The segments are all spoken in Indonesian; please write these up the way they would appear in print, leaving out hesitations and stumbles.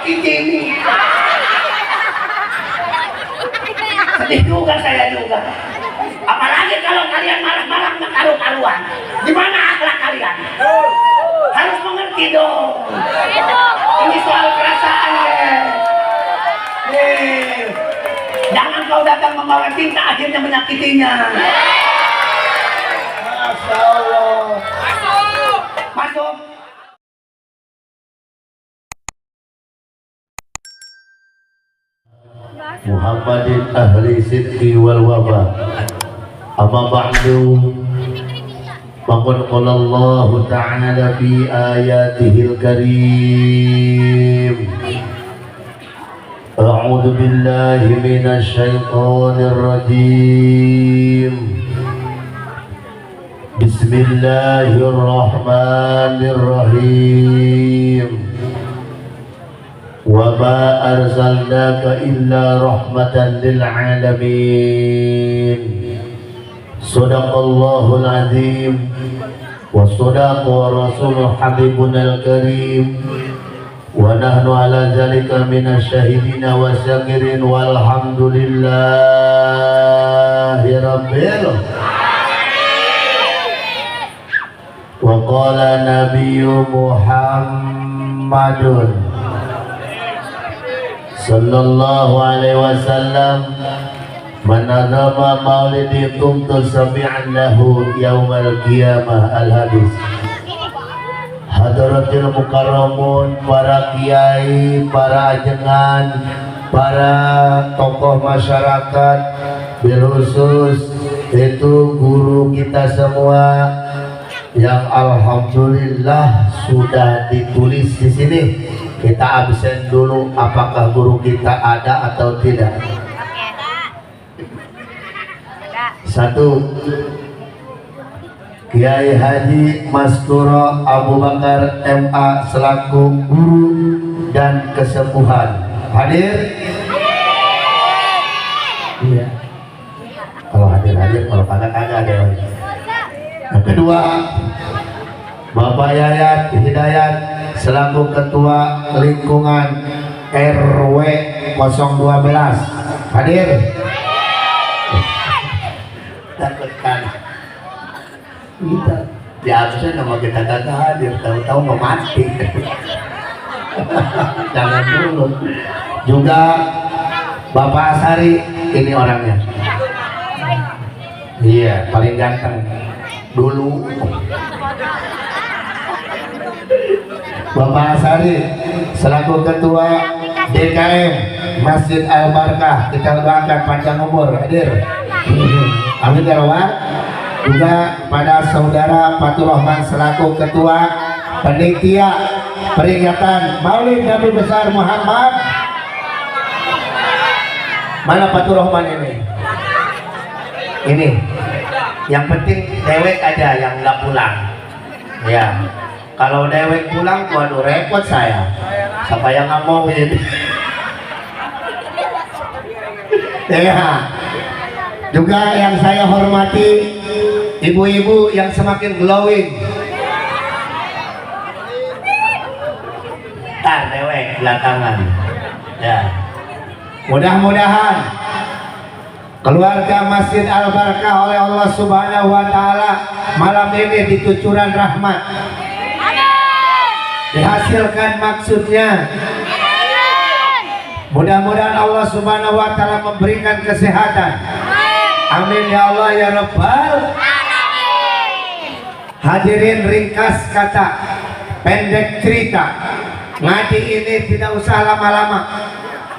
kicing. Sedih juga saya juga. Apalagi kalau kalian marah-marah karu-karuan. Di mana akhlak kalian? Harus mengerti dong. Ini soal perasaan ya. Jangan kau datang membawa cinta akhirnya menyakitinya. Masya Allah. Masuk. Muhammadin ahli sidqi wal waba. Amma ba'du. Faqad qala Allah ta'ala fi ayatihil karim. A'udzu billahi minasy syaithanir rajim. Bismillahirrahmanirrahim. Wa ma arsalnaka illa rahmatan lil alamin. Shadaqallahul azim wa shadaqa rasulul habibunal karim. Wa nahnu ala zalika minasy syahidina wa syakirin walhamdulillahi rabbil wa qala nabiyyu Muhammadun sallallahu alaihi wasallam man azama maulidi tumtu sabi'an lahu yaumal qiyamah. Al-hadis. Hadratil mukarramun, para kiai, para ajengan, para tokoh masyarakat, bil khusus itu guru kita semua yang alhamdulillah sudah ditulis di sini. Kita absen dulu apakah guru kita ada atau tidak. Satu, Kiai Haji Masturo Abu Bakar MA selaku guru dan kesepuhan hadir. Iya. Kalau hadir, kalau kagak ada. Yang kedua, Bapak Yayat Hidayat selaku ketua lingkungan RW 012 hadir. Takutkan kita di absen sama kita kagak hadir, tahu-tahu mau mati. Jangan dulu. Juga Bapak Asari, ini orangnya. Iya, paling ganteng dulu. Bapak Asari selaku ketua DKM Masjid Al-Barkah, kita doakan panjang umur, hadir. Amin ya rabbal. Juga pada saudara Fatur Rahman selaku ketua panitia peringatan Maulid Nabi besar Muhammad. Mana Fatur Rahman ini? Ini. Yang penting dewek aja yang nggak pulang. Ya. Kalau dewek pulang, waduh repot saya. Siapa yang nggak mau ini? Ya. Juga yang saya hormati ibu-ibu yang semakin glowing. Tar dewek belakangan. Ya. Mudah-mudahan keluarga Masjid Al-Barkah oleh Allah Subhanahu wa taala malam ini ditucuran rahmat. Dihasilkan maksudnya. Mudah-mudahan Allah Subhanahu wa taala memberikan kesehatan. Amin ya Allah ya Rabbal. Hadirin, ringkas kata, pendek cerita, ngaji ini tidak usah lama-lama.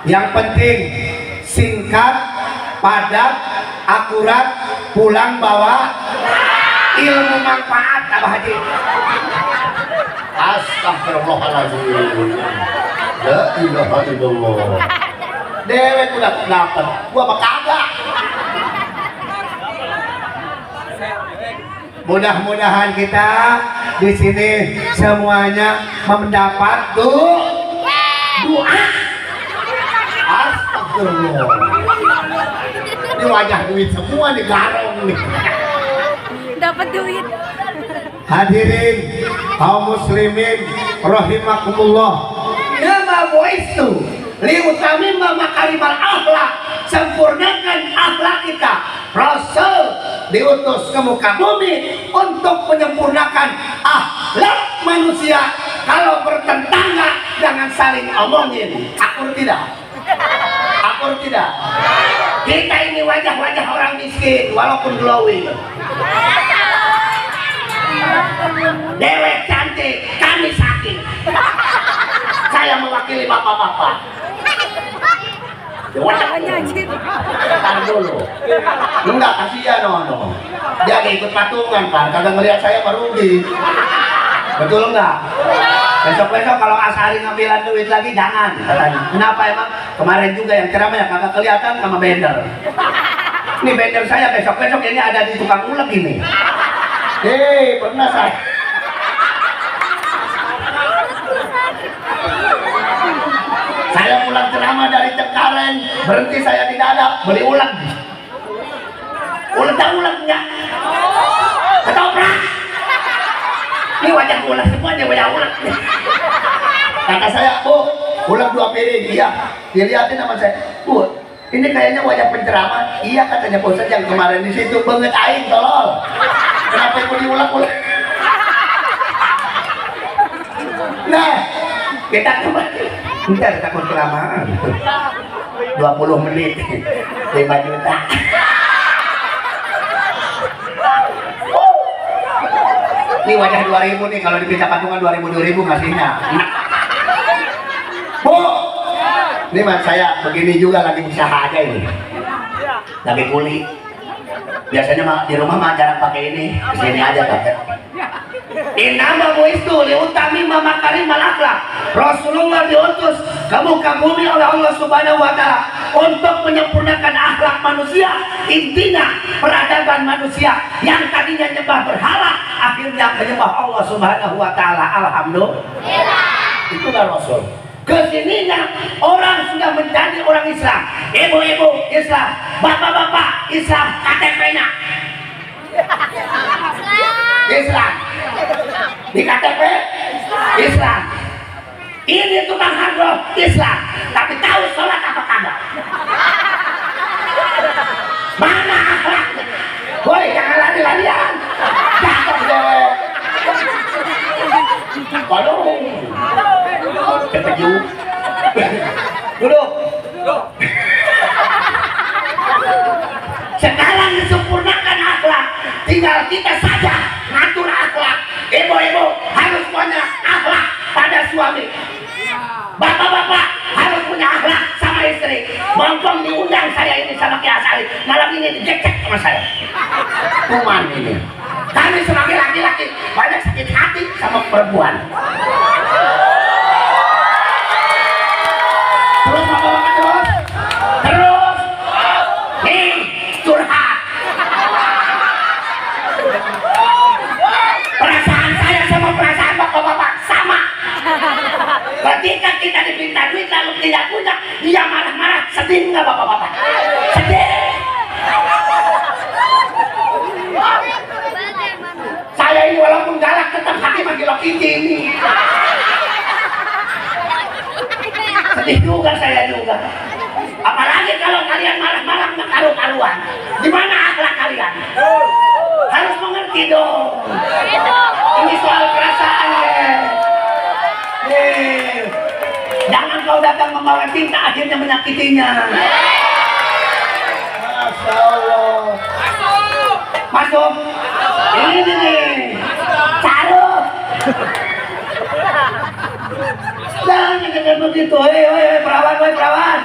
Yang penting singkat, padat, akurat, pulang bawa ilmu manfaat. Abah Haji. Astagfirullahaladzim. La ilaha illallah. Dewek udah dapat, gua mah kagak. Mudah-mudahan kita di sini semuanya mendapat doa. Astagfirullah. Ini wajah duit semua nih, garong nih. Dapat duit. Hadirin kaum muslimin rahimakumullah. Ya Innama bu'istu liutammima makarimal akhlak, sempurnakan akhlak kita. Rasul diutus ke muka bumi untuk menyempurnakan akhlak manusia. Kalau bertetangga jangan saling omongin. Akur tidak? Akur tidak? Kita ini wajah-wajah orang miskin walaupun glowing. Dewek cantik, kami sakit. Saya mewakili bapak-bapak. Tahan dulu. Enggak, kasihan no. Dia ikut patungan kan, kagak ngelihat saya merugi. Betul enggak? Besok-besok kalau Asari ngambilan duit lagi jangan katanya. Kenapa emang? Kemarin juga yang ceramah kagak kelihatan sama bender. Ini bender saya besok-besok ini ada di tukang ulek ini. Pernah saya. Saya pulang ceramah dari Cengkareng, berhenti saya di Dadap, beli ulek. Ulek tahu ulek enggak? Ketoprak. Ini wajah ulek semuanya, wajah ulek. Kata saya, Bu, ulek 2 piring. Iya, dilihatin sama saya. Bu, ini kayaknya wajah penceramah. Iya katanya bosan yang kemarin di situ banget aing tolol. Kenapa ikut diulek-ulek? Nah, kita kembali. Bentar, takut kelamaan. 20 menit 5 juta. Ini wajah 2000 nih, kalau dipinta patungan 2000 ngasihnya. Bu, ini mas saya begini juga lagi usaha aja ini. Lagi kuli. Biasanya mah di rumah mah jarang pakai ini, kesini aja pakai. Innama bu'istu liutammima makarimal akhlak. Rasulullah diutus ke muka bumi oleh Allah Subhanahu wa taala untuk menyempurnakan akhlak manusia. Intinya peradaban manusia yang tadinya nyembah berhala akhirnya menyembah Allah Subhanahu wa taala. Alhamdulillah. Itulah Rasul. Kesininya orang sudah menjadi orang Islam. Ibu-ibu Islam, bapak-bapak Islam, KTP-nya Islam, di KTP Islam. Ini tukang hadroh Islam, tapi tahu sholat apa kagak? Mana akhlaknya? Woi, jangan lari-larian. Cakep deh. Kalau kepeju, duduk. Sekarang disempurnakan akhlak, tinggal kita saja ngatur akhlak. Ibu-ibu harus punya akhlak pada suami. Bapak-bapak harus punya akhlak sama istri. Bongkong diundang saya ini sama Ki Asari, malam ini dijecek sama saya. Kuman ini. Kami sebagai laki-laki banyak sakit hati sama perempuan. Terus bapak-bapak terus nih curhat. Perasaan saya sama perasaan bapak-bapak sama. Ketika kita dipinta duit lalu tidak punya, dia marah-marah. Sedih nggak bapak-bapak? Sedih. Saya ini walaupun galak tetap hati manggil Kiti ini. Sedih juga saya juga. Apalagi kalau kalian marah-marah nggak karu-karuan. Gimana akhlak kalian? Harus mengerti dong. Ini soal perasaan ya. Jangan kau datang membawa cinta akhirnya menyakitinya. Masya Allah. Masuk. Ini nih. Taruh. Jangan begitu. Hei perawan.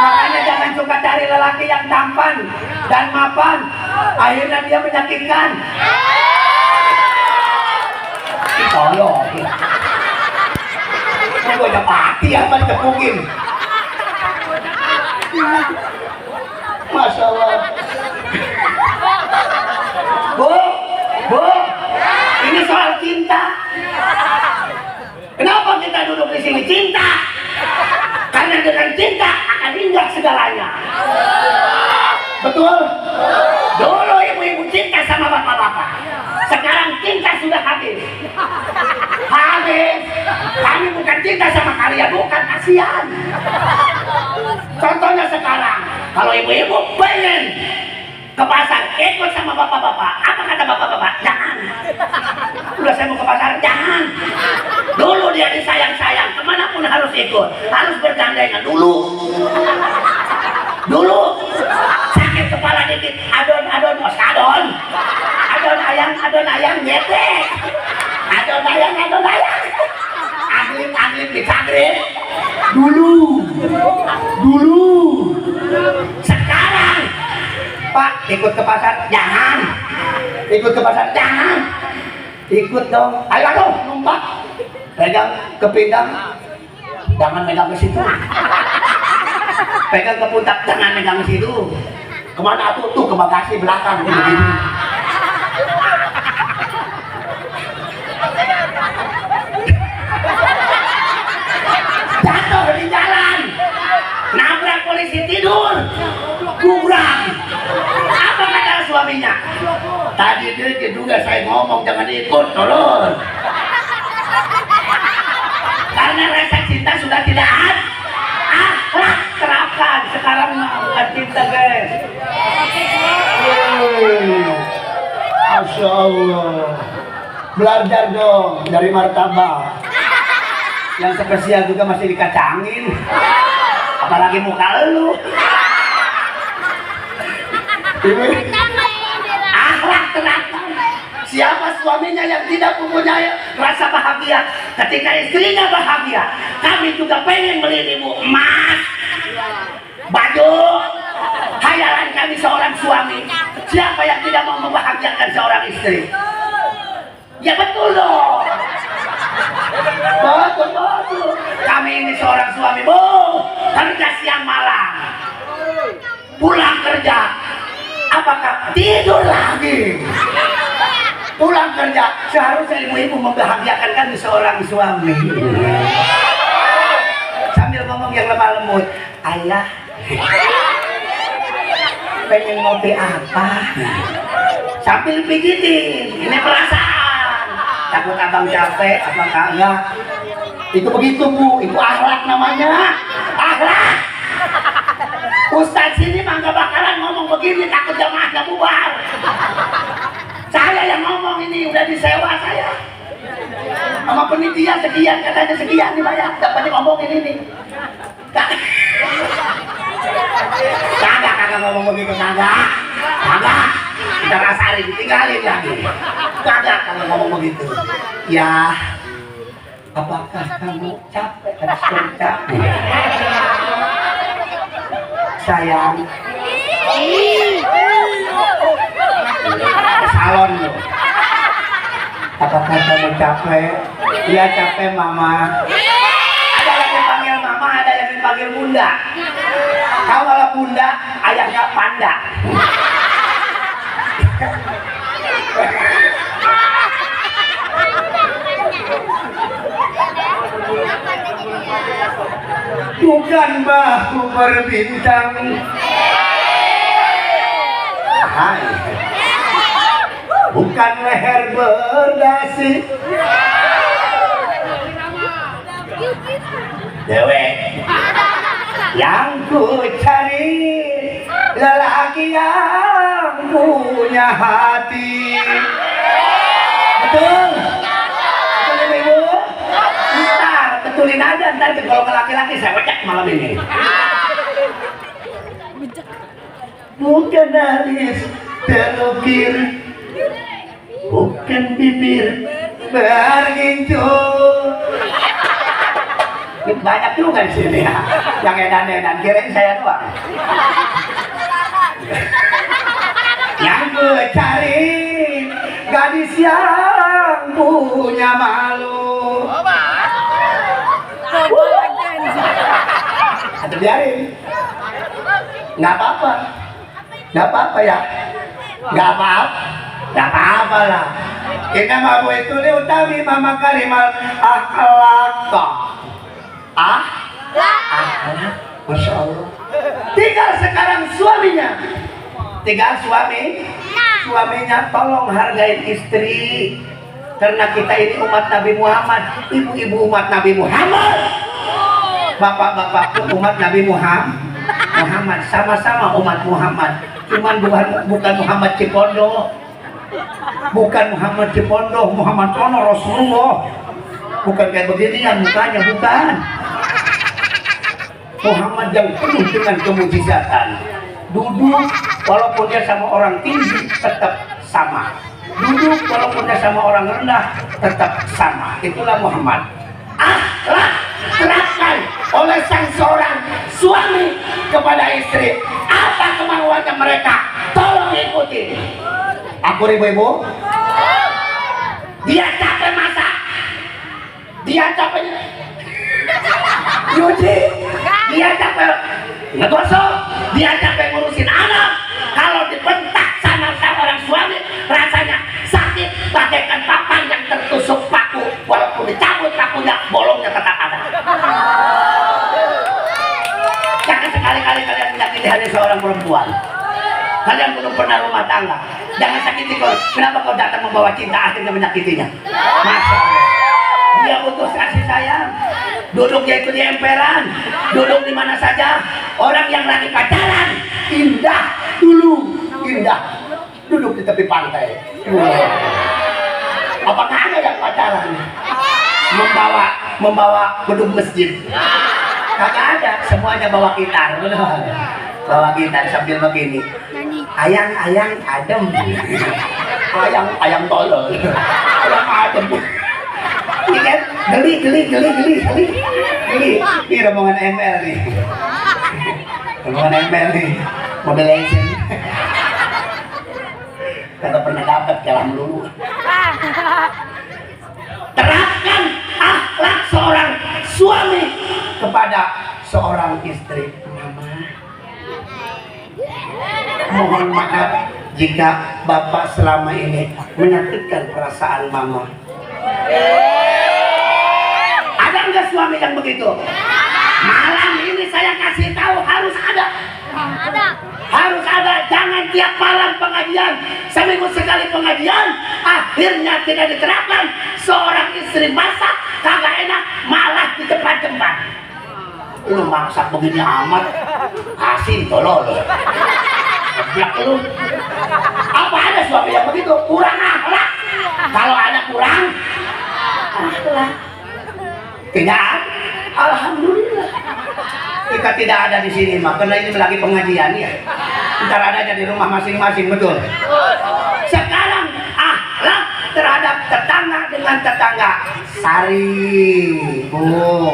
Makanya jangan suka cari lelaki yang tampan dan mapan. Akhirnya dia menyakitkan. Tolong. Gue udah mati apa ditepukin. Masya Allah. Bu, ini soal cinta. Kenapa kita duduk di sini? Cinta. Karena dengan cinta akan indah segalanya. Betul? Dulu ibu-ibu cinta sama bapak-bapak. Sekarang cinta sudah habis. Habis. Kami bukan cinta sama kalian, bukan kasihan. Contohnya sekarang, kalau ibu-ibu pengen ke pasar ikut sama bapak-bapak, apa kata bapak-bapak? Jangan. Udah saya mau ke pasar, jangan. Dulu dia disayang-sayang, kemanapun harus ikut, harus bergandengan dulu. Dulu sakit kepala dikit, adon oskadon, adon ayang nyetek, adon ayang, aglim dicagrip. Dulu. Sekarang, Pak, ikut ke pasar, jangan. Ikut ke pasar, jangan. Ikut dong. Ayo, numpak. Pegang ke pinggang, jangan megang ke situ. Pegang ke pundak, jangan megang ke situ. Kemana tuh? Tuh ke bagasi belakang. Begini. Jatuh di jalan, nabrak polisi tidur, kurang. Apa kata suaminya? Tadi dia juga saya ngomong jangan ikut, tolong. Karena rasa cinta sudah tidak ada. Akhlak terapkan sekarang bukan cinta, guys. Masya Allah. Belajar dong dari martabak. Yang spesial juga masih dikacangin. Apalagi muka lu. Akhlak terapkan. Siapa suaminya yang tidak mempunyai rasa bahagia ketika istrinya bahagia? Kami juga pengen belimu emas, baju. Hayalan kami seorang suami. Siapa yang tidak mau membahagiakan seorang istri? Ya betul dong. Betul. Kami ini seorang suami, Bu. Kerja siang malam. Pulang kerja. Apakah tidur lagi? Pulang kerja, seharusnya ibu-ibu membahagiakan kami seorang suami. Sambil ngomong yang lemah lembut, ayah, pengen ngopi apa? Sambil pijitin, ini perasaan. Takut abang capek, apa kagak? Itu begitu, Bu, itu akhlak namanya. Akhlak. Ustadz sini mah gak bakalan ngomong begini, takut jamaahnya bubar. Saya yang ngomong ini, udah disewa saya sama penitia sekian, katanya sekian dibayar, dapat ngomongin ini. Kagak ngomong begitu, kagak. Kita rasain, tinggalin lagi. Kagak ngomong begitu. Ya, apakah kamu capek habis kerja? Sayang, salon lo. Apakah kamu capek? Iya capek, Mama. Ada yang dipanggil Mama, ada yang dipanggil Bunda. Kau kalau Bunda, ayahnya Panda. Bukan bahu berbintang. Hai. Bukan leher berdasi. Dewe, yang ku cari lelaki yang punya hati. Betul? Betul ya, Ibu? Ntar, betulin aja ntar kalau ke laki-laki saya wecek malam ini. Bukan alis terukir, bukan bibir berginjal. Banyak juga di sini ya, yang edan-edan, kirain saya doang. Yang gue cari gadis yang punya malu. Atau biarin, nggak apa-apa ya, nggak apa-apa lah. Kita mau itu utami mama karimal akhlak. Masya Allah. Tinggal sekarang suaminya. Suaminya tolong hargain istri. Karena kita ini umat Nabi Muhammad, ibu-ibu umat Nabi Muhammad. bapak-bapak umat Nabi Muhammad, sama-sama umat Muhammad, cuman bukan Muhammad Cipondo, bukan Muhammad Cipondo, Muhammad Tono Rasulullah, bukan kayak beginian mukanya, bukan. Muhammad yang penuh dengan kemujizatan, duduk walaupun dia sama orang tinggi tetap sama, duduk walaupun dia sama orang rendah tetap sama. Itulah Muhammad. Akhlak terapkan oleh sang seorang suami kepada istri. Apa kemauannya mereka? Tolong ikuti. Aku ibu-ibu, dia capek masak, dia capek nyuci, dia capek ngegosok, dia capek ngurusin anak. Kalau dibentak sama seorang suami, rasanya sakit bagaikan papan yang tertusuk paku. Walaupun dicabut pakunya, bolongnya tetap ada. Jangan sekali-kali kalian menyakiti hati seorang perempuan. Kalian belum pernah rumah tangga, jangan sakiti kau. Kenapa kau datang membawa cinta akhirnya menyakitinya? Masa dia butuh kasih sayang. Duduknya itu di emperan, duduk di mana saja. Orang yang lagi pacaran indah dulu, indah duduk di tepi pantai. Apakah ada yang pacaran membawa gedung masjid? Kagak ada, semuanya bawa gitar, bawa gitar sambil begini. Ayang adem, ayang tolol, ayang adem. Ini kan geli. Ini rombongan ML nih, rombongan ML nih, Mobile Legends. Kagak pernah dapat kalah melulu. Terapkan akhlak seorang suami kepada seorang istri. Mama, mohon maaf jika bapak selama ini menyakitkan perasaan mama. Ada enggak suami yang begitu? Malam ini saya kasih tahu harus ada. Harus ada. Jangan tiap malam pengajian, seminggu sekali pengajian, akhirnya tidak diterapkan. Seorang istri masak kagak enak, malah di depan jembat. Lu masak begini amat, asin tolol. Geblak lu. Apa ada suami yang begitu? Kurang akhlak. Kalau ada kurang akhlak, tidak. Alhamdulillah kita tidak ada di sini mah, karena ini lagi pengajian ya. Ntar ada aja di rumah masing-masing, betul. Sekarang akhlak terhadap tetangga dengan tetangga. Sari, Bu.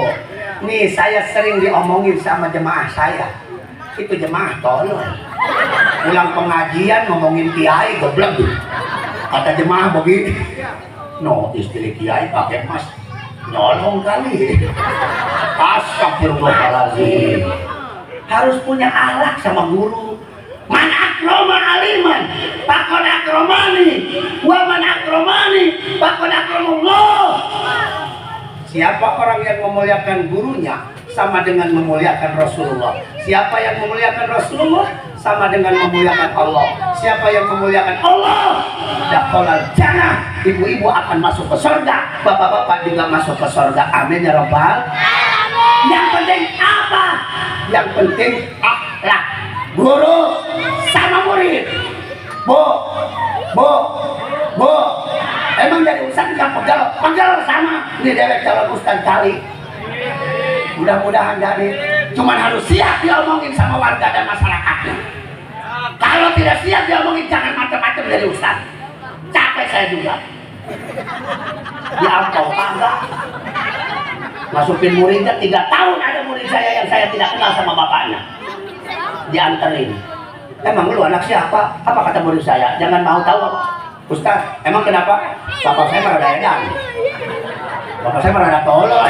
Nih saya sering diomongin sama jemaah saya. Itu jemaah tolol. Pulang pengajian ngomongin kiai goblok. Kata jemaah begini. No, istri kiai pakai emas. Nyolong kali. Astagfirullahaladzim. Harus punya akhlak sama guru. Man akroma aliman pakon akromani, wa man akromani pakon akromullah. Siapa orang yang memuliakan gurunya sama dengan memuliakan Rasulullah. Siapa yang memuliakan Rasulullah sama dengan memuliakan Allah. Siapa yang memuliakan Allah, dakhalal jannah. Ibu-ibu akan masuk ke surga, bapak-bapak juga masuk ke surga. Amin ya rabbal. Yang penting apa? Yang penting akhlak guru sama murid. Bu, emang dari ustaz nggak pegel sama ini dewek calon ustaz kali. Mudah-mudahan jadi, cuman harus siap diomongin sama warga dan masyarakatnya. Kalau tidak siap diomongin, jangan macam-macam dari ustaz. Capek saya juga. Diangkau tangga, masukin muridnya 3 tahun. Ada murid saya yang saya tidak kenal sama bapaknya, dianterin. Emang lu anak siapa? Apa kata murid saya? Jangan mau tahu. Ustaz, emang kenapa? Bapak saya merada edan. Bapak saya merada tolol.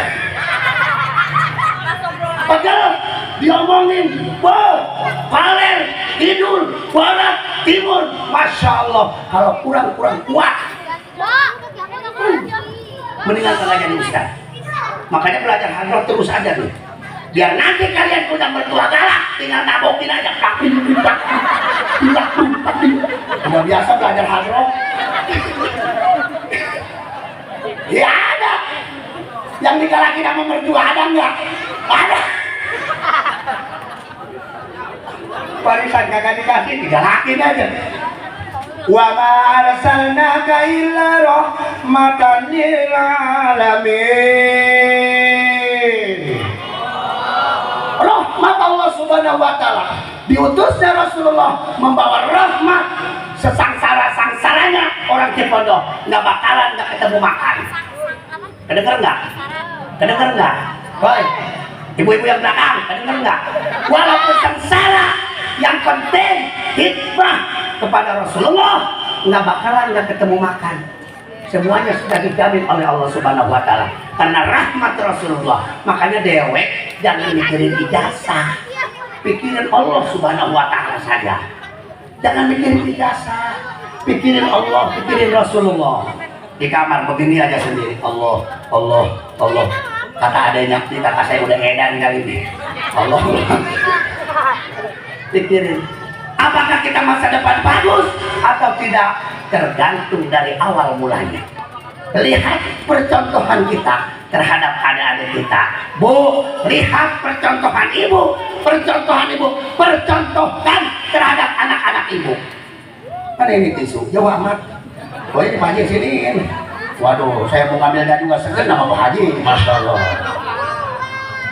Padahal diomongin, Valer, Kidul, Barat, Timur, Masya Allah. Kalau kurang kuat, mendingan kagak jadi ustaz. Makanya belajar hadroh terus aja nih. Biar nanti kalian punya mertua galak, tinggal nabokin aja. Udah biasa belajar hadroh. Ya ada. Yang digalakin sama mertua ada enggak? Ada. Warisan kagak dikasih, digalakin aja. Wa ma arsalnaka illa rahmatan lil alamin. Rahmat Allah Subhanahu wa taala. Diutusnya Rasulullah membawa rahmat, sesangsara-sangsaranya orang Cipondo nggak bakalan nggak ketemu makan. Kedenger nggak? Kedenger nggak? Woi, ibu-ibu yang belakang, kedenger nggak? Walaupun sengsara, yang penting hikmah kepada Rasulullah nggak bakalan nggak ketemu makan. Semuanya sudah dijamin oleh Allah Subhanahu wa taala karena rahmat Rasulullah. Makanya dewek jangan mikirin ijazah, pikirin Allah Subhanahu wa taala saja. Jangan mikirin ijazah, pikirin Allah, pikirin Rasulullah. Di kamar begini aja sendiri, Allah, Allah, Allah. Kata adanya, ini kakak saya udah edan kali ini. Allah. Pikirin, apakah kita masa depan bagus atau tidak? Tergantung dari awal mulanya. Lihat percontohan kita terhadap adik-adik kita. Bu, lihat percontohan ibu. Percontohan ibu, percontohan terhadap anak-anak ibu. Kan ini tisu, jauh amat. Oh ini Pak Haji siniin. Waduh, saya mau ngambilnya juga segan sama Pak Haji. Masya Allah.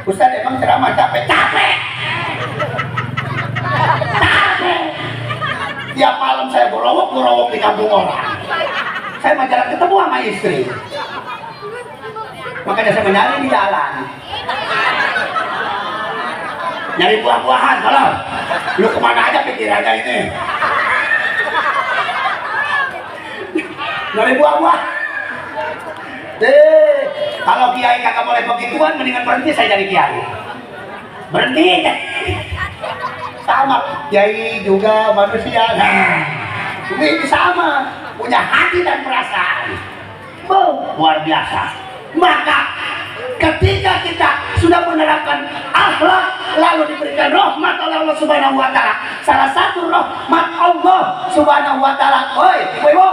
Ustaz emang ceramah capek? Capek! Capek! Tiap malam saya berowok di kampung orang. Saya mah jarang ketemu sama istri. Makanya saya mencari di jalan. Nyari buah-buahan, kalau lu kemana aja pikirannya ini? Nyari buah-buah. Kalau kiai kagak boleh begituan, mendingan berhenti saya jadi kiai. Berhenti. Sama, kiai juga manusia. Nah, ini sama, punya hati dan perasaan. Luar biasa. Maka ketika kita sudah menerapkan akhlak lalu diberikan rahmat oleh Allah Subhanahu wa taala. Salah satu rahmat Allah Subhanahu wa taala. Woi, ibu-ibu.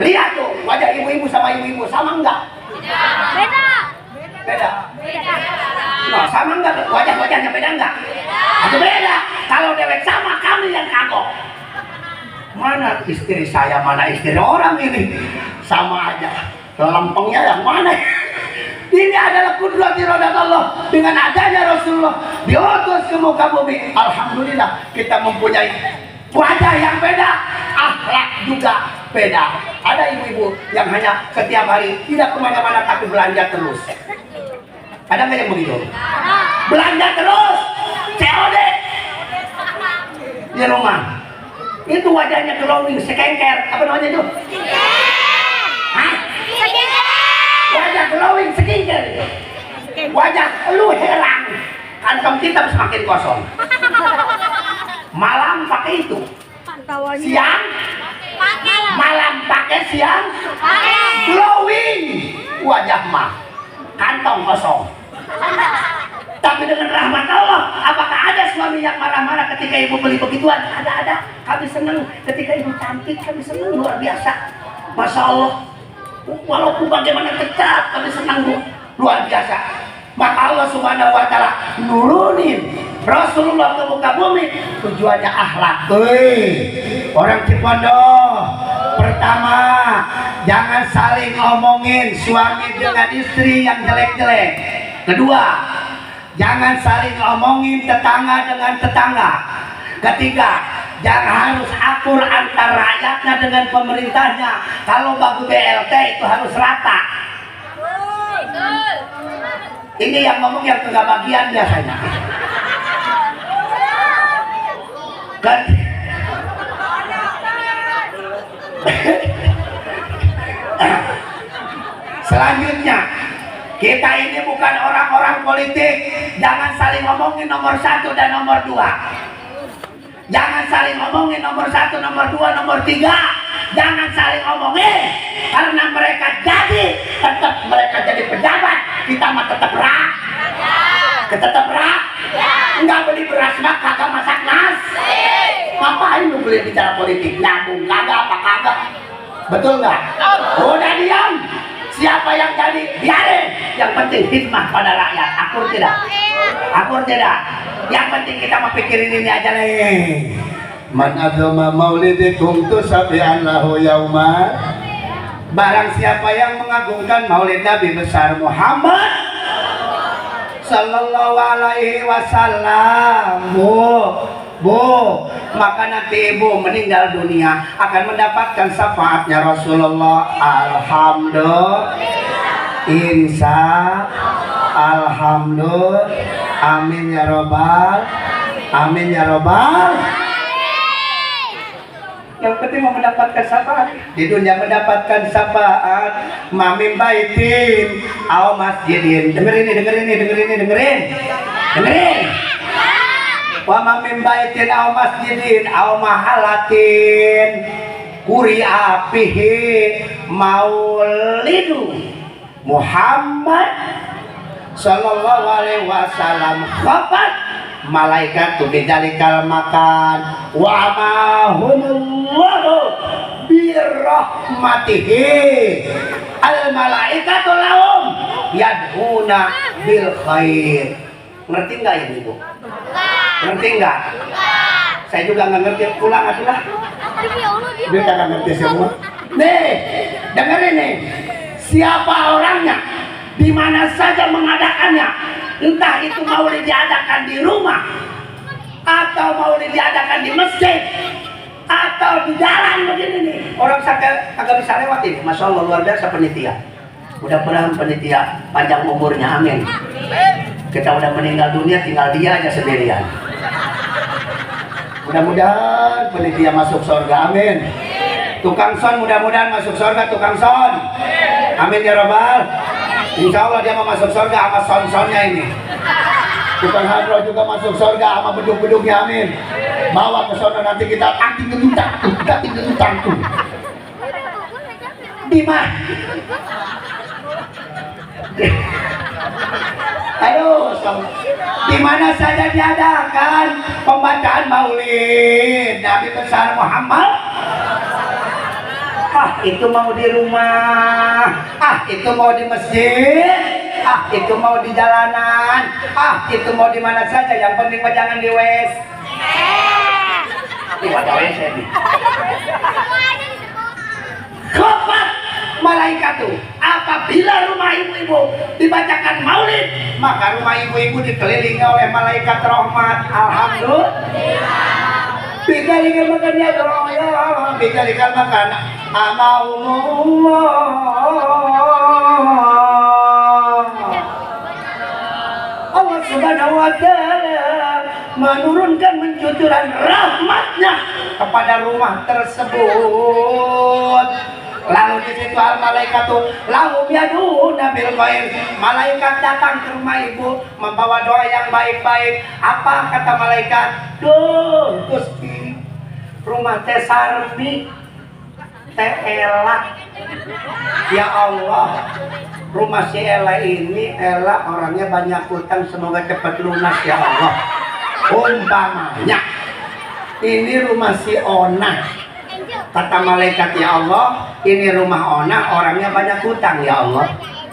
Lihat tuh wajah ibu-ibu sama ibu-ibu sama enggak? Beda. Beda. Nah, sama enggak? Wajah-wajahnya beda enggak? Atau beda? Kalau dewek sama kami yang kagok. Mana istri saya, mana istri orang ini? Sama aja. Lempengnya yang mana? Ini adalah kudrati rodat Allah. Dengan adanya Rasulullah diutus ke muka bumi. Alhamdulillah kita mempunyai wajah yang beda, akhlak juga beda. Ada ibu-ibu yang hanya setiap hari tidak kemana-mana tapi belanja terus. Ada nggak yang begitu? Belanja terus, COD di rumah. Itu wajahnya glowing, sekengker. Apa namanya itu? Hah? Wajah glowing, sekengker. Wajah lu heran, kantong kita semakin kosong. Malam pakai itu, siang malam pakai siang glowing, wajah mah kantong kosong. Tapi dengan rahmat Allah, apakah ada suami yang marah-marah ketika ibu beli begituan? Ada. Kami senang ketika ibu cantik, kami senang luar biasa. Masya Allah. Walaupun bagaimana tetap kami senang luar biasa. Maka Allah Subhanahu wa taala nurunin Rasulullah ke muka bumi tujuannya akhlak. Orang Cipondo, pertama jangan saling ngomongin suami dengan istri yang jelek-jelek. Kedua, jangan saling ngomongin tetangga dengan tetangga. Ketiga, jangan harus akur antar rakyatnya dengan pemerintahnya. Kalau bagi BLT itu harus rata. Ini yang ngomong yang kagak bagian biasanya. Kan? Selanjutnya, kita ini bukan orang-orang politik. Jangan saling ngomongin nomor 1 dan nomor 2. Jangan saling ngomongin nomor 1, nomor 2, nomor 3. Jangan saling ngomongin karena mereka tetap mereka jadi pejabat. Kita mah tetap rak. Tetap rak. Enggak beli beras mah kagak masak nasi. Ngapain lu beli bicara politik? Nyambung kagak apa kagak? Betul nggak? Udah diam. Siapa yang jadi? Biarin. yang penting hikmah pada rakyat. Akur tidak? Akur tidak? Yang penting kita mau pikirin ini aja nih. Man adzama maulidikum tusabihan lahu yauma. Barang siapa yang mengagungkan maulid Nabi besar Muhammad Sallallahu alaihi wasallam, Bu, maka nanti ibu meninggal dunia akan mendapatkan syafaatnya Rasulullah. Alhamdulillah, insya Alhamdulillah, amin ya robbal, amin ya robbal. Yang penting mau mendapatkan syafaat di dunia, mendapatkan syafaat mamim baitin au masjidin. Dengerin wa mamim baitin au masjidin au mahalatin kuri apihi maulidu Muhammad sallallahu alaihi wasallam khabat malaikat tu bidalikal makan wa mahumullahu birahmatihi al malaikatu lahum yad'una bil khair. Ngerti nggak ini Bu? Ngerti nggak? Saya juga nggak ngerti, pulang aja lah. Dia nggak ngerti semua. Nih, dengerin nih. Siapa orangnya? Di mana saja mengadakannya? Entah itu mau diadakan di rumah, atau mau diadakan di masjid, atau di jalan begini nih. Orang sakit agak bisa lewatin. Masya Allah, luar biasa penitia. Mudah-mudahan penitia panjang umurnya, amin. Kita udah meninggal dunia, tinggal dia aja sendirian. Mudah-mudahan penitia masuk surga, amin. Tukang son mudah-mudahan masuk surga, tukang son, amin ya robbal. Insya Allah dia mau masuk surga sama son-sonnya ini. Tukang hadroh juga masuk surga sama beduk-beduknya, amin. Bawa ke sana nanti kita tangking gedutang tuh. Di mana? Aduh, di mana saja diadakan pembacaan maulid Nabi besar Muhammad. Itu mau di rumah, itu mau di masjid, itu mau di jalanan, itu mau di mana saja. Yang penting mah jangan di WC. Ada WC nih. Khobat malaikat tuh, apabila rumah ibu-ibu dibacakan maulid, maka rumah ibu-ibu dikelilingi oleh malaikat rahmat. Alhamdulillah. Bidalikal makan ya Allah, bidalikal makan amaumullah. Allah subhanahu wa ta'ala menurunkan mencucuran rahmatnya kepada rumah tersebut. Lalu di situ al malaikatu lahum yaduna bil khair. Malaikat datang ke rumah ibu membawa doa yang baik-baik. Apa kata malaikat? Duh, Gusti, rumah teh sarmi, teh Ela. Ya Allah, rumah si Ela ini, Ela orangnya banyak utang, semoga cepat lunas ya Allah. Umpamanya ini rumah si Ona. Kata malaikat, ya Allah, ini rumah Ona, orangnya banyak hutang ya Allah.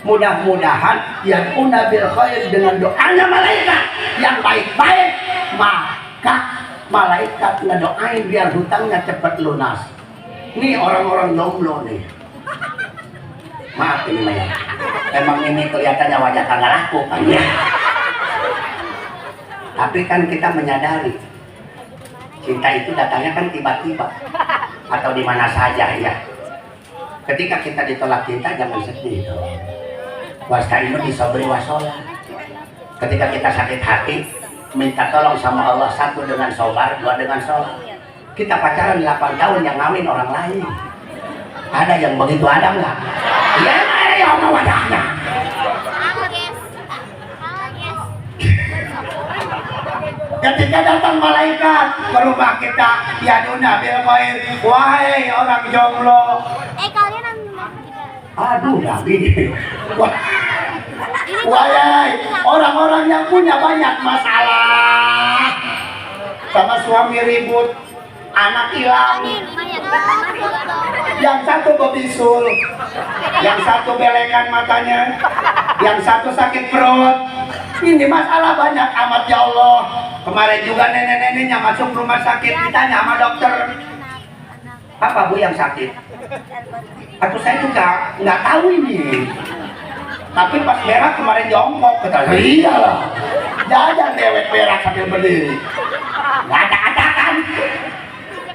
Mudah-mudahan yang una bil khair, dengan doanya malaikat yang baik-baik, maka malaikat ngedoain biar hutangnya cepat lunas. Ini orang-orang jomblo nih. Maaf ini Maya. Emang ini kelihatannya wajah kagak laku kan ya. Tapi kan kita menyadari cinta itu datangnya kan tiba-tiba atau di mana saja ya. Ketika kita ditolak cinta jangan sedih dong. Wasta'inu bisabri wassalah. Ketika kita sakit hati, minta tolong sama Allah, satu dengan sabar, dua dengan sholat. Kita pacaran 8 tahun yang ngawin orang lain. Ada yang begitu, ada nggak? Ya ada yang mau wadahnya. Ketika datang malaikat ke rumah kita, ya duna bil khair, wahai orang jomblo. Kalian Aduh, Nabi. Wahai orang-orang yang punya banyak masalah, sama suami ribut, anak hilang, yang satu bebisul, yang satu belekan matanya, Yang satu sakit perut. Ini masalah banyak amat ya Allah. Kemarin juga nenek-neneknya masuk rumah sakit, ditanya sama dokter, apa Bu yang sakit? Atau saya juga nggak tahu ini. Tapi pas berak kemarin jongkok, kata iyalah. Jajan dewek berak sambil berdiri. Nggak ada kan?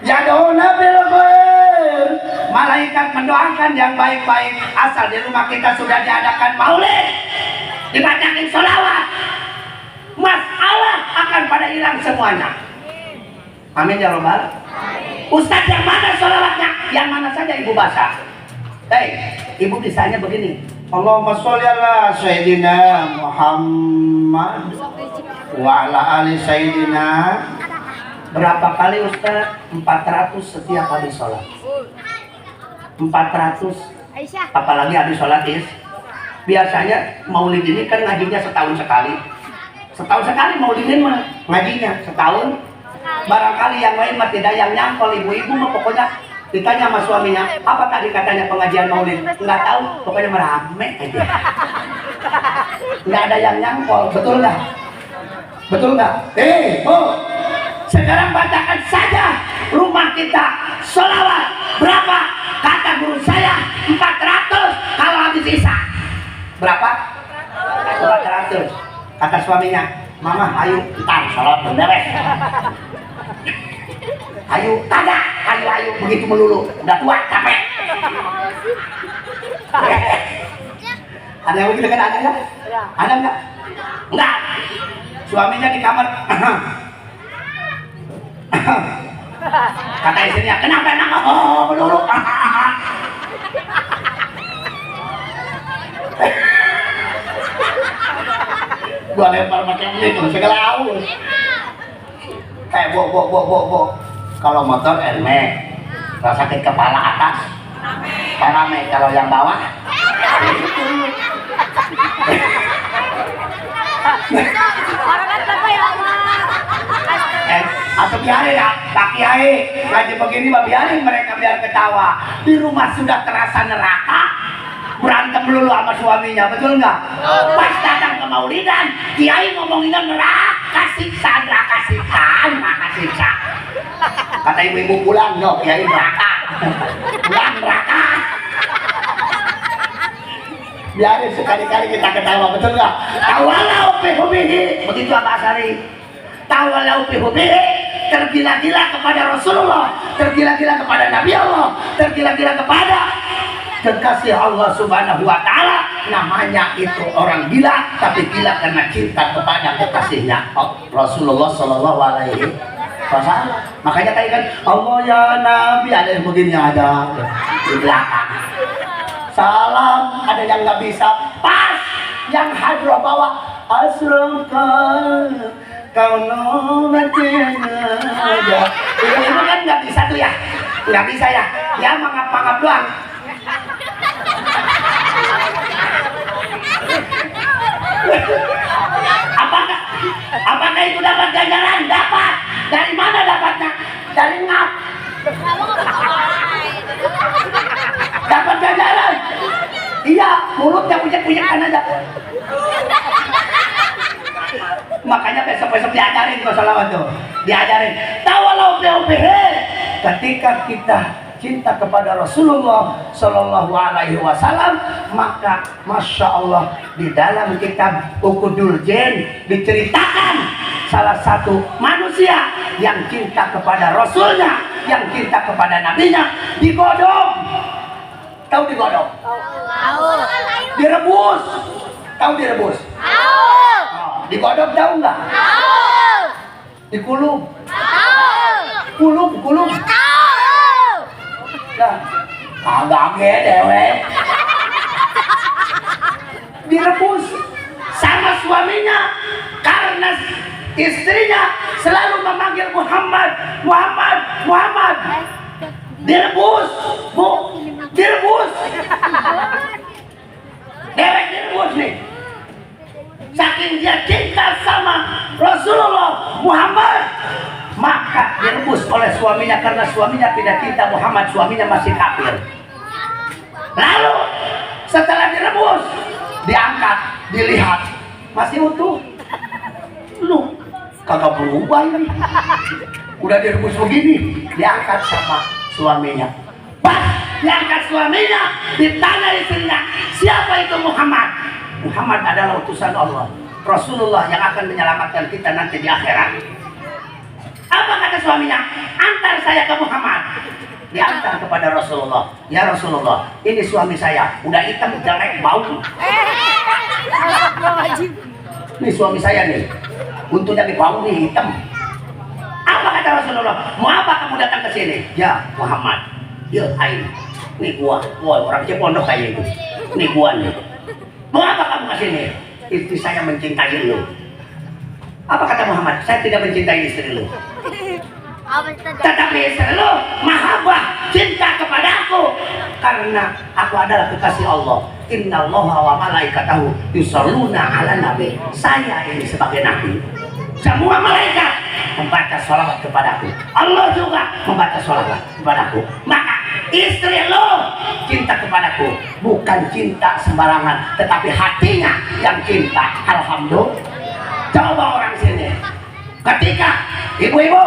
Ya dona bil khair. Malaikat mendoakan yang baik-baik asal di rumah kita sudah diadakan maulid, dibacakan sholawat, masalah akan pada hilang semuanya. Amin ya robbal. Ustadz yang mana sholawatnya? Yang mana saja ibu baca? Hei, ibu bisanya begini. Allahumma sholli ala Sayyidina Muhammad wa ala ali Sayyidina. Berapa kali Ustaz? 400 setiap habis sholat. 400. Apalagi habis sholat is. Biasanya maulid ini kan ngajinya setahun sekali. Setahun sekali maulid ini mah ngajinya setahun. Barangkali yang lain mah tidak yang nyangkol, ibu-ibu mah pokoknya ditanya sama suaminya, apa tadi katanya pengajian maulid? Nggak tahu, pokoknya merame aja. Nggak ada yang nyangkol, betul nggak? Betul nggak? Sekarang bacakan saja rumah kita sholawat berapa? Kata guru saya 400 kalau habis isya. Berapa? 400. Kata suaminya, Mama ayo ntar sholat beres. Ayo kagak, ayo begitu melulu, udah tua capek. Ada yang begitu kan ada ya? Ada enggak? Enggak. Suaminya di kamar. Kata istrinya, kenapa enak? Oh, melulu. Gua lempar pakai itu segala aus. Bo. Kalau motor erme, kalau sakit kepala atas, rame. Kalau yang bawah, Orang kan apa ya Allah? atau biarin ya, Pak Kiai ngaji begini mah biarin mereka biar ketawa. Di rumah sudah terasa neraka, berantem dulu sama suaminya, betul nggak? Pas datang ke maulidan, Kiai ngomonginnya neraka siksa. Kata ibu-ibu pulang, no, Kiai neraka. Pulang neraka. Biarin sekali-kali kita ketawa, betul nggak? Tawalau bihubihi, begitu Abah Asari. Tawalau bihubihi, tergila-gila kepada Rasulullah, tergila-gila kepada Nabi Allah, tergila-gila kepada kekasih Allah Subhanahu wa Ta'ala. Namanya itu orang gila, tapi gila karena cinta kepada kekasihnya Rasulullah Sallallahu Alaihi Wasallam. Makanya tadi kan Allah ya Nabi, ada yang begini, ada di belakang. Salam, ada yang nggak bisa. Pas yang hadroh bawa asrokal kau nobatnya aja. Itu kan nggak bisa tuh ya, nggak bisa ya. Ya mangap-mangap doang. Apakah itu dapat ganjaran? Dapat. Dari mana dapatnya? Dari ngap. Dapat ganjaran. Iya, mulutnya punya kan aja. Makanya besok-besok diajarin kok salawat tuh. Diajarin. Tawalau bihubihi. Ketika kita cinta kepada Rasulullah Sallallahu Alaihi Wasallam, maka Masya Allah di dalam kitab Ukudul Jin diceritakan salah satu manusia yang cinta kepada Rasulnya, yang cinta kepada Nabinya, digodok. Tahu digodok? Tahu. Direbus. Tahu direbus? Tahu. Digodok tahu nggak? Tahu. Dikulum. Tahu. Kulum. Tahu. Nah, agak dewek. Direbus sama suaminya karena istrinya selalu memanggil Muhammad. Direbus, Bu. Direbus. Dewek direbus nih. Saking dia cinta sama Rasulullah Muhammad, maka direbus oleh suaminya karena suaminya tidak cinta Muhammad, suaminya masih kafir. Lalu setelah direbus, diangkat dilihat masih utuh. Lu kagak berubah ini. Udah direbus begini, diangkat sama suaminya. Pas diangkat suaminya, ditanya istrinya, siapa itu Muhammad? Muhammad adalah utusan Allah, Rasulullah yang akan menyelamatkan kita nanti di akhirat. Apa kata suaminya? Antar saya ke Muhammad. Diantar kepada Rasulullah. Ya Rasulullah, ini suami saya, udah hitam, jelek, bau. Ini suami saya nih, untungnya di bau nih, hitam. Apa kata Rasulullah? Mau apa kamu datang ke sini? Ya Muhammad. Ya ayo. Nih gua orang Cipondok kayak itu. Nih gua nih. Mau apa kamu ke sini? Istri saya mencintai lu. Apa kata Muhammad? Saya tidak mencintai istri lu. Tetapi istri lu mahabbah, cinta kepada aku. Karena aku adalah kekasih Allah. Innallaha wa malaikatahu yusholluna 'alan nabi. Saya ini sebagai nabi. Semua malaikat membaca sholawat kepadaku. Allah juga membaca sholawat kepadaku. Maka istri lo cinta kepadaku, bukan cinta sembarangan, tetapi hatinya yang cinta. Alhamdulillah. Coba orang sini, ketika ibu-ibu,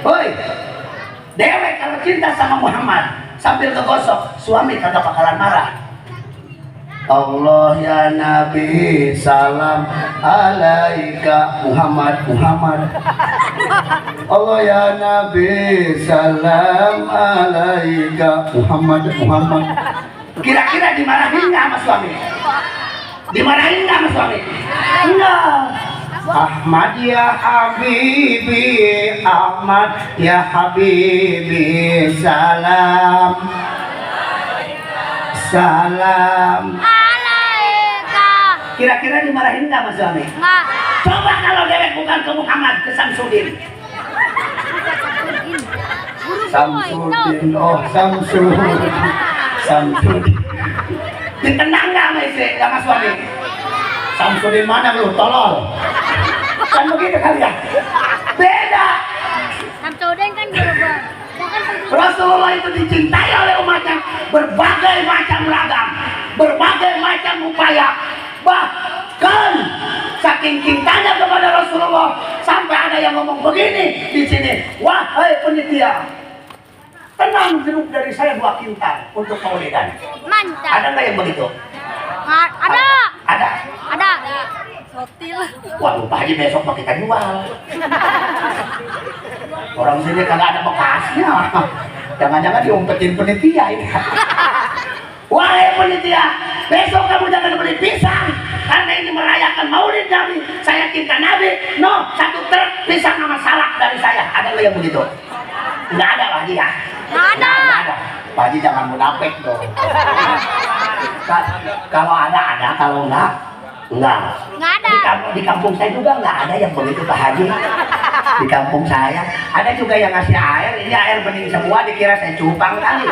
woi, dewek kalau cinta sama Muhammad sambil kegosok, suami kagak bakalan marah. Allah ya Nabi salam alaika Muhammad. Allah ya Nabi salam alaika Muhammad. Kira-kira dimarahin nggak sama suami? Dimarahin nggak sama suami? Enggak. Ahmad ya Habibi, Ahmad ya Habibi salam Kira-kira dimarahin nggak mas suami? Nggak. Coba kalau dewek bukan ke Muhammad, ke Samsudin. Samsudin. Ditendang nggak sama istri, sama suami? Samsudin mana lu, tolol? Kan begitu kali ya? Beda. Samsudin kan berubah. Rasulullah itu dicintai oleh umatnya berbagai macam ragam, berbagai macam upaya. Bahkan saking cintanya kepada Rasulullah sampai ada yang ngomong begini di sini, wahai penitia, tenang jeruk dari saya 2 kintal untuk maulidan. Mantap. Ada nggak yang begitu? Ada. Ada. Ada. Sotil. Wah, lupa aja besok mau kita jual. Orang sini kagak ada bekasnya. Jangan-jangan diumpetin penitia ini. Wahai penitia, besok kamu jangan beli pisang karena ini merayakan Maulid Nabi. Saya cinta Nabi. No, 1 truk pisang sama salak dari saya. Ada nggak yang begitu? Nggak ada Pak Haji ya? Nggak ada. Nggak ada. Pak Haji jangan munafik dong. Kalau ada, kalau enggak. Nggak ada. Di kampung saya juga nggak ada yang begitu Pak Haji. Di kampung saya ada juga yang ngasih air, ini air bening semua, dikira saya cupang kali.